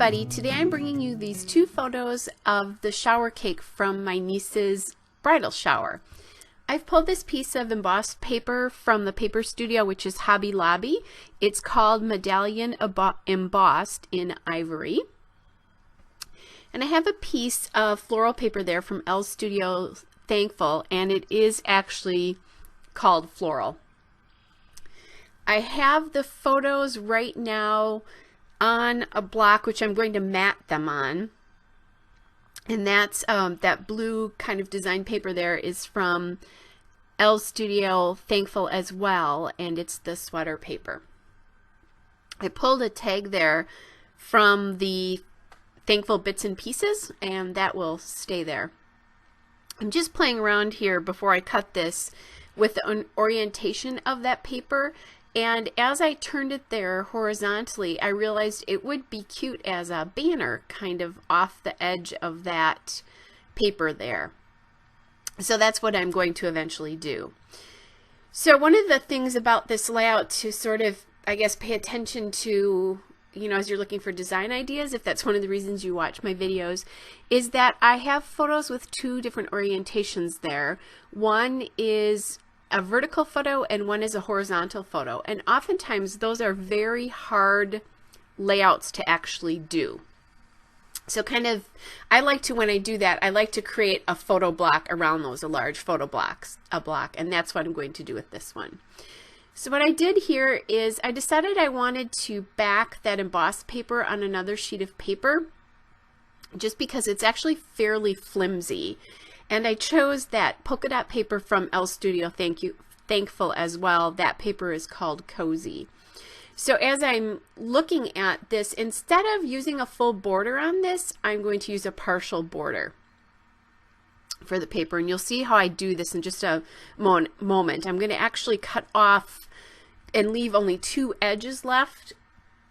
everybody, today I'm bringing you these two photos of the shower cake from my niece's bridal shower. I've pulled this piece of embossed paper from the paper studio, which is Hobby Lobby. It's called Medallion Embossed in Ivory. And I have a piece of floral paper there from Elle's Studio Thankful, and it is actually called Floral. I have the photos right now on a block, which I'm going to mat them on. And that's that blue kind of design paper there is from Elle's Studio Thankful as well, and it's the sweater paper. I pulled a tag there from the Thankful Bits and Pieces, and that will stay there. I'm just playing around here before I cut this with the orientation of that paper, and as I turned it there horizontally, I realized it would be cute as a banner kind of off the edge of that paper there. So that's what I'm going to eventually do. So one of the things about this layout to sort of, I guess, pay attention to, you know, as you're looking for design ideas, if that's one of the reasons you watch my videos, is that I have photos with two different orientations there. One is a vertical photo and one is a horizontal photo, and oftentimes those are very hard layouts to actually do. So kind of, I like to, when I do that, I like to create a photo block around those, a large photo block, and that's what I'm going to do with this one. So what I did here is I decided I wanted to back that embossed paper on another sheet of paper, just because it's actually fairly flimsy. And I chose that polka dot paper from Elle's Studio Thankful as well. That paper is called Cozy. So as I'm looking at this, instead of using a full border on this, I'm going to use a partial border for the paper. And you'll see how I do this in just a moment. I'm going to actually cut off and leave only two edges left.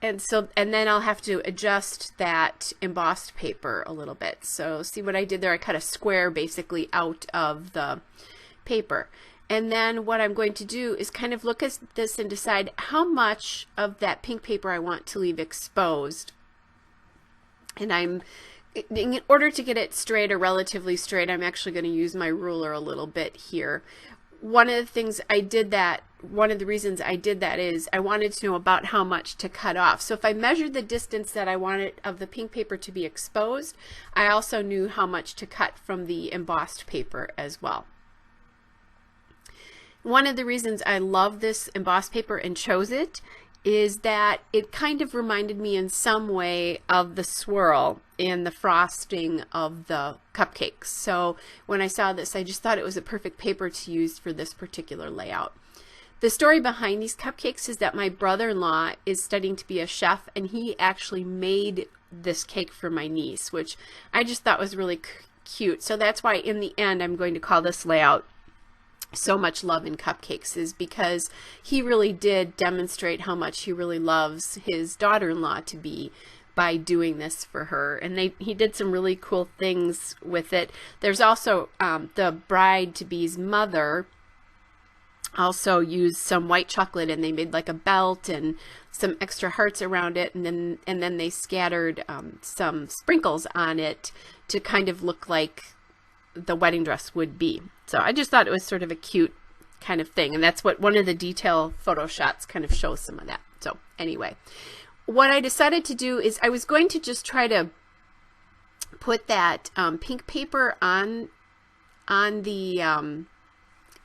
And then I'll have to adjust that embossed paper a little bit. So see what I did there? I cut a square basically out of the paper. And then what I'm going to do is kind of look at this and decide how much of that pink paper I want to leave exposed. And in order to get it straight or relatively straight, I'm actually going to use my ruler a little bit here. One of the reasons I did that is I wanted to know about how much to cut off. So if I measured the distance that I wanted of the pink paper to be exposed, I also knew how much to cut from the embossed paper as well. One of the reasons I love this embossed paper and chose it is that it kind of reminded me in some way of the swirl in the frosting of the cupcakes. So when I saw this, I just thought it was a perfect paper to use for this particular layout. The story behind these cupcakes is that my brother-in-law is studying to be a chef, and he actually made this cake for my niece, which I just thought was really cute. So that's why in the end I'm going to call this layout So Much Love in Cupcakes, is because he really did demonstrate how much he really loves his daughter-in-law to be by doing this for her. And he did some really cool things with it. There's also the bride-to-be's mother also used some white chocolate, and they made like a belt and some extra hearts around it, and then they scattered some sprinkles on it to kind of look like the wedding dress would be. So I just thought it was sort of a cute kind of thing, and that's what one of the detail photo shots kind of shows some of that. So anyway, what I decided to do is I was going to just try to put that pink paper on the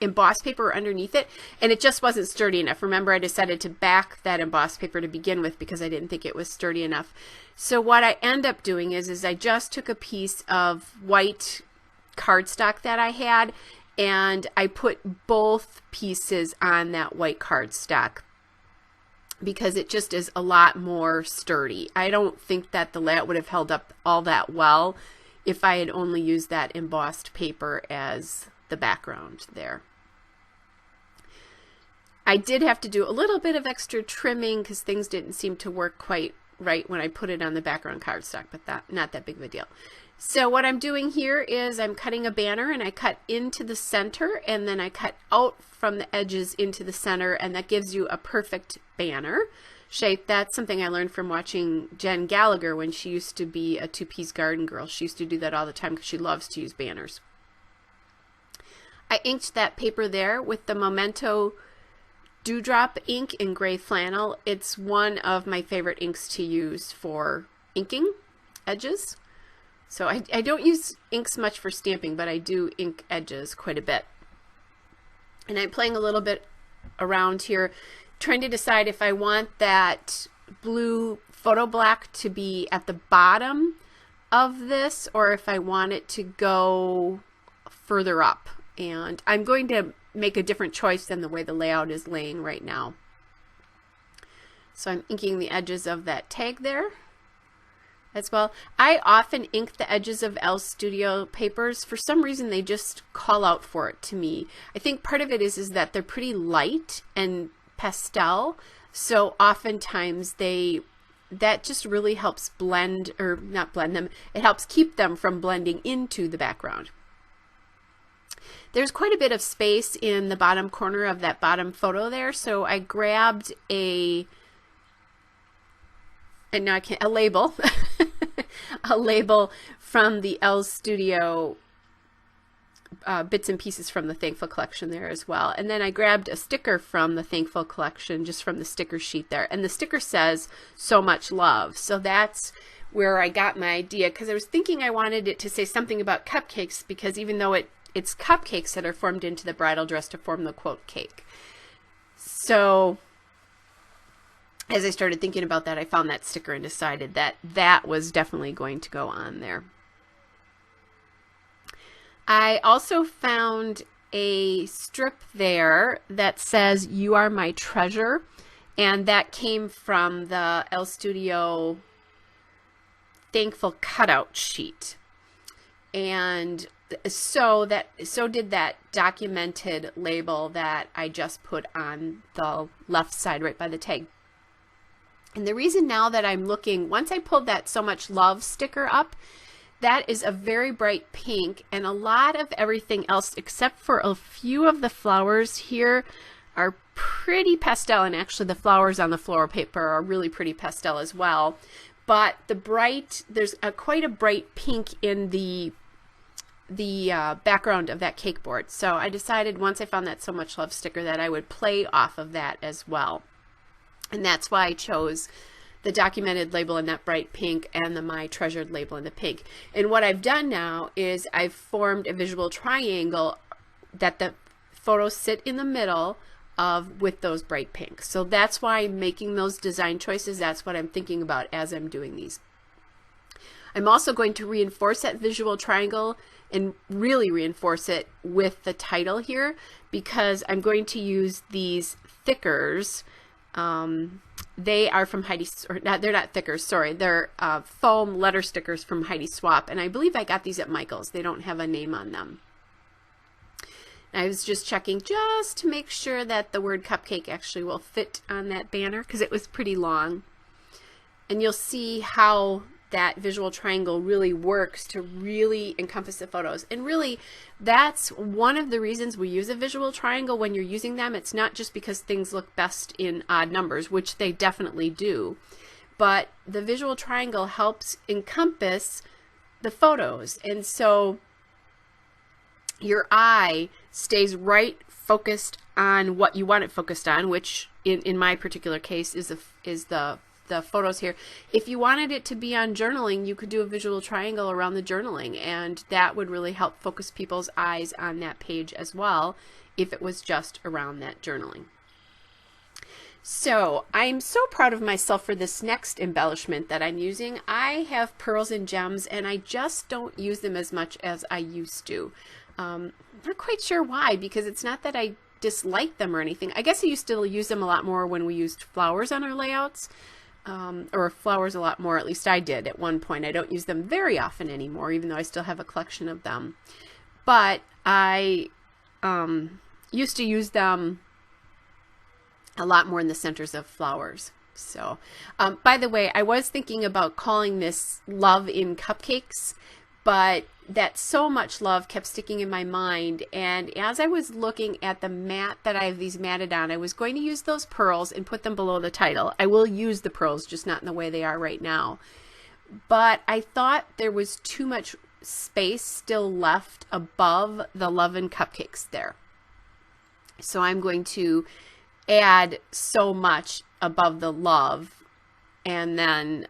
embossed paper underneath it, and it just wasn't sturdy enough. Remember, I decided to back that embossed paper to begin with because I didn't think it was sturdy enough. So what I end up doing is I just took a piece of white cardstock that I had, and I put both pieces on that white cardstock because it just is a lot more sturdy. I don't think that the layout would have held up all that well if I had only used that embossed paper as the background there. I did have to do a little bit of extra trimming because things didn't seem to work quite right when I put it on the background cardstock, but not that big of a deal. So what I'm doing here is I'm cutting a banner, and I cut into the center, and then I cut out from the edges into the center, and that gives you a perfect banner. shape. That's something I learned from watching Jen Gallagher when she used to be a two-piece garden girl. She used to do that all the time because she loves to use banners. I inked that paper there with the Memento Dewdrop ink in gray flannel. It's one of my favorite inks to use for inking edges. So I don't use inks much for stamping, but I do ink edges quite a bit. And I'm playing a little bit around here, trying to decide if I want that blue photo black to be at the bottom of this or if I want it to go further up. And I'm going to make a different choice than the way the layout is laying right now. So I'm inking the edges of that tag there as well. I often ink the edges of Elle Studio papers. For some reason, they just call out for it to me. I think part of it is that they're pretty light and pastel. So oftentimes that just really helps blend, or not blend them, it helps keep them from blending into the background. There's quite a bit of space in the bottom corner of that bottom photo there, so I grabbed a label, a label from the Elle Studio bits and pieces from the Thankful collection there as well. And then I grabbed a sticker from the Thankful collection, just from the sticker sheet there. And the sticker says, "So much love." So that's where I got my idea, because I was thinking I wanted it to say something about cupcakes, because even though it's cupcakes that are formed into the bridal dress to form the quote cake. So as I started thinking about that, I found that sticker and decided that that was definitely going to go on there. I also found a strip there that says, "You are my treasure," and that came from the Elle Studio Thankful cutout sheet. And so did that documented label that I just put on the left side right by the tag. And the reason now that I'm looking, once I pulled that "So much love" sticker up, that is a very bright pink, and a lot of everything else except for a few of the flowers here are pretty pastel, and actually the flowers on the floral paper are really pretty pastel as well. But there's quite a bright pink in the background of that cake board. So I decided once I found that "So much love" sticker that I would play off of that as well. And that's why I chose the documented label in that bright pink and the My Treasured label in the pink. And what I've done now is I've formed a visual triangle that the photos sit in the middle of with those bright pinks. So that's why I'm making those design choices. That's what I'm thinking about as I'm doing these. I'm also going to reinforce that visual triangle and really reinforce it with the title here, because I'm going to use these thickers. They are from they're not thickers, sorry. They're foam letter stickers from Heidi Swap, and I believe I got these at Michael's. They don't have a name on them. I was just checking just to make sure that the word cupcake actually will fit on that banner, because it was pretty long. And you'll see how that visual triangle really works to really encompass the photos. And really, that's one of the reasons we use a visual triangle when you're using them. It's not just because things look best in odd numbers, which they definitely do, but the visual triangle helps encompass the photos. And so your eye stays right focused on what you want it focused on, which in my particular case is the photos here. If you wanted it to be on journaling, you could do a visual triangle around the journaling, and that would really help focus people's eyes on that page as well if it was just around that journaling. So I'm so proud of myself for this next embellishment that I'm using. I have pearls and gems, and I just don't use them as much as I used to. Not quite sure why, because it's not that I dislike them or anything. I guess I used to use them a lot more when we used flowers on our layouts. Or flowers a lot more, at least I did at one point. I don't use them very often anymore, even though I still have a collection of them. But I used to use them a lot more in the centers of flowers. So, by the way, I was thinking about calling this Love in Cupcakes, but that So Much Love kept sticking in my mind. And as I was looking at the mat that I have these matted on, I was going to use those pearls and put them below the title. I will use the pearls, just not in the way they are right now. But I thought there was too much space still left above the Love and Cupcakes there. So I'm going to add So Much above the Love, and then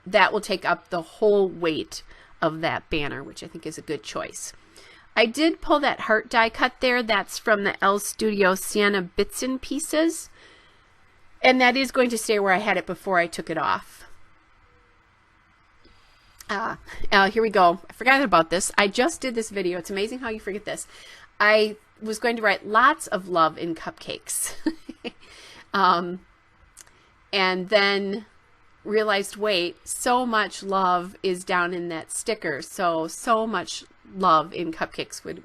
that will take up the whole weight of that banner, which I think is a good choice. I did pull that heart die cut there. That's from the L Studio Sienna Bits and Pieces, and that is going to stay where I had it before I took it off. Here we go. I forgot about this. I just did this video. It's amazing how you forget this. I was going to write lots of love in cupcakes. And then realized, wait, So Much Love is down in that sticker. So Much Love in Cupcakes would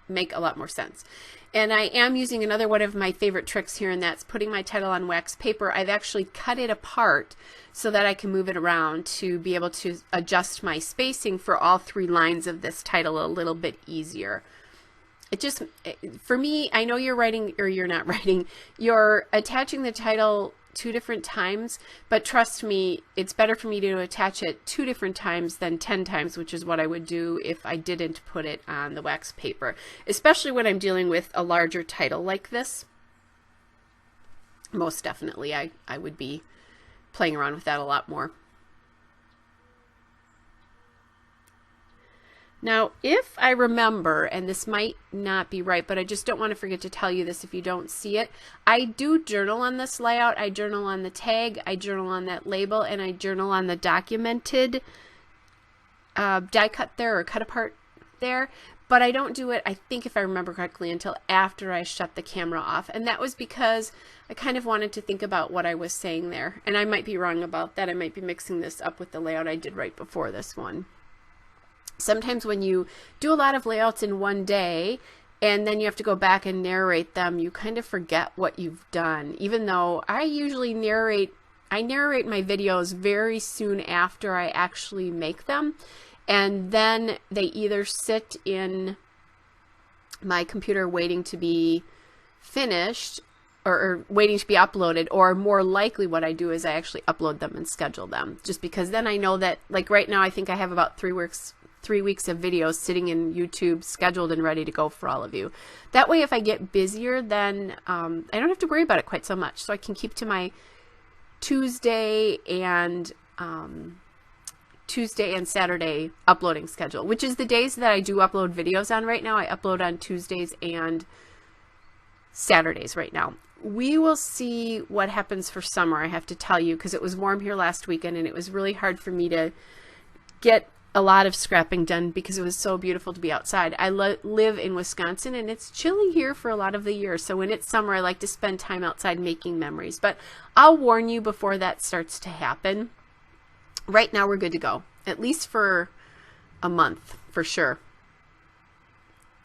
make a lot more sense. And I am using another one of my favorite tricks here, and that's putting my title on wax paper. I've actually cut it apart so that I can move it around to be able to adjust my spacing for all 3 lines of this title a little bit easier. It just, for me, I know you're writing, or you're not writing, you're attaching the title 2 different times, but trust me, it's better for me to attach it 2 different times than 10 times, which is what I would do if I didn't put it on the wax paper, especially when I'm dealing with a larger title like this. Most definitely, I would be playing around with that a lot more. Now, if I remember, and this might not be right, but I just don't want to forget to tell you this if you don't see it, I do journal on this layout. I journal on the tag, I journal on that label, and I journal on the documented die cut there, or cut apart there. But I don't do it, I think if I remember correctly, until after I shut the camera off. And that was because I kind of wanted to think about what I was saying there. And I might be wrong about that. I might be mixing this up with the layout I did right before this one. Sometimes when you do a lot of layouts in one day and then you have to go back and narrate them, you kind of forget what you've done. Even though I usually narrate my videos very soon after I actually make them, and then they either sit in my computer waiting to be finished or waiting to be uploaded, or more likely what I do is I actually upload them and schedule them, just because then I know that, like right now, I think I have about 3 weeks of videos sitting in YouTube scheduled and ready to go for all of you. That way, if I get busier, then I don't have to worry about it quite so much. So I can keep to my Tuesday and Saturday uploading schedule, which is the days that I do upload videos on right now. I upload on Tuesdays and Saturdays right now. We will see what happens for summer, I have to tell you, because it was warm here last weekend and it was really hard for me to get a lot of scrapping done because it was so beautiful to be outside. I live in Wisconsin and it's chilly here for a lot of the year. So when it's summer, I like to spend time outside making memories. But I'll warn you before that starts to happen. Right now we're good to go, at least for a month for sure.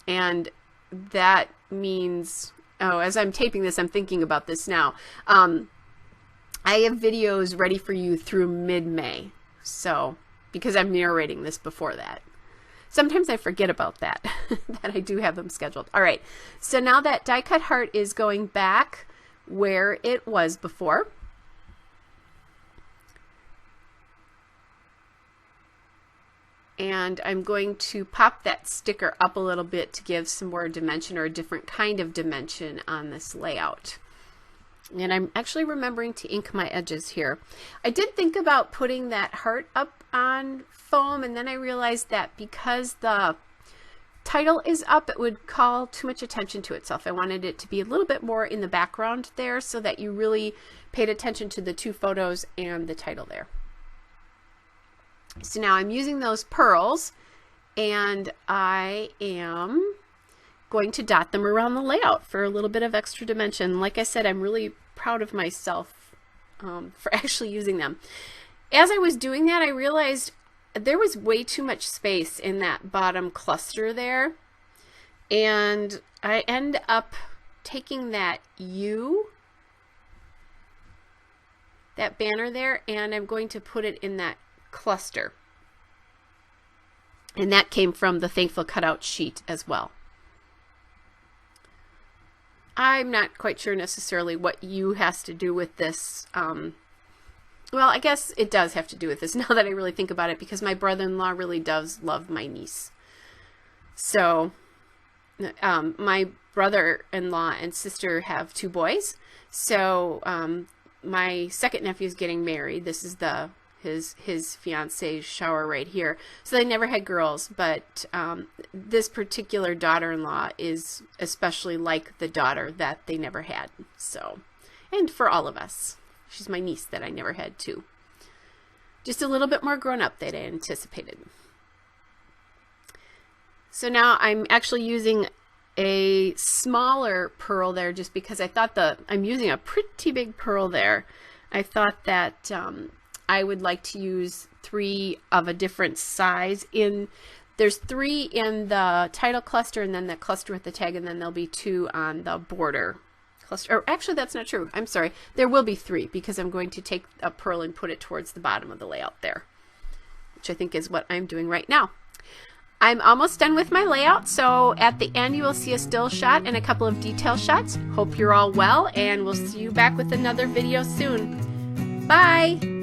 And that means, oh, as I'm taping this, I'm thinking about this now. I have videos ready for you through mid-May. So, because I'm narrating this before that. Sometimes I forget about that, that I do have them scheduled. All right, so now that die cut heart is going back where it was before. And I'm going to pop that sticker up a little bit to give some more dimension, or a different kind of dimension on this layout. And I'm actually remembering to ink my edges here. I did think about putting that heart up on foam, and then I realized that because the title is up, it would call too much attention to itself. I wanted it to be a little bit more in the background there so that you really paid attention to the 2 photos and the title there. So now I'm using those pearls, and I am going to dot them around the layout for a little bit of extra dimension. Like I said, I'm really proud of myself for actually using them. As I was doing that, I realized there was way too much space in that bottom cluster there, and I end up taking that U, that banner there, and I'm going to put it in that cluster. And that came from the Thankful cutout sheet as well. I'm not quite sure necessarily what you has to do with this. Well, I guess it does have to do with this now that I really think about it, because my brother-in-law really does love my niece. So my brother-in-law and sister have 2 boys. So my second nephew is getting married. This is his fiance's shower right here. So they never had girls, but this particular daughter-in-law is especially like the daughter that they never had. So, and for all of us, she's my niece that I never had too. Just a little bit more grown up than I anticipated. So now I'm actually using a smaller pearl there, just because I thought I'm using a pretty big pearl there. I thought that I would like to use 3 of a different size. There's 3 in the title cluster, and then the cluster with the tag, and then there'll be 2 on the border cluster. Or actually, that's not true. I'm sorry. There will be 3, because I'm going to take a pearl and put it towards the bottom of the layout there, which I think is what I'm doing right now. I'm almost done with my layout, so at the end you will see a still shot and a couple of detail shots. Hope you're all well, and we'll see you back with another video soon. Bye!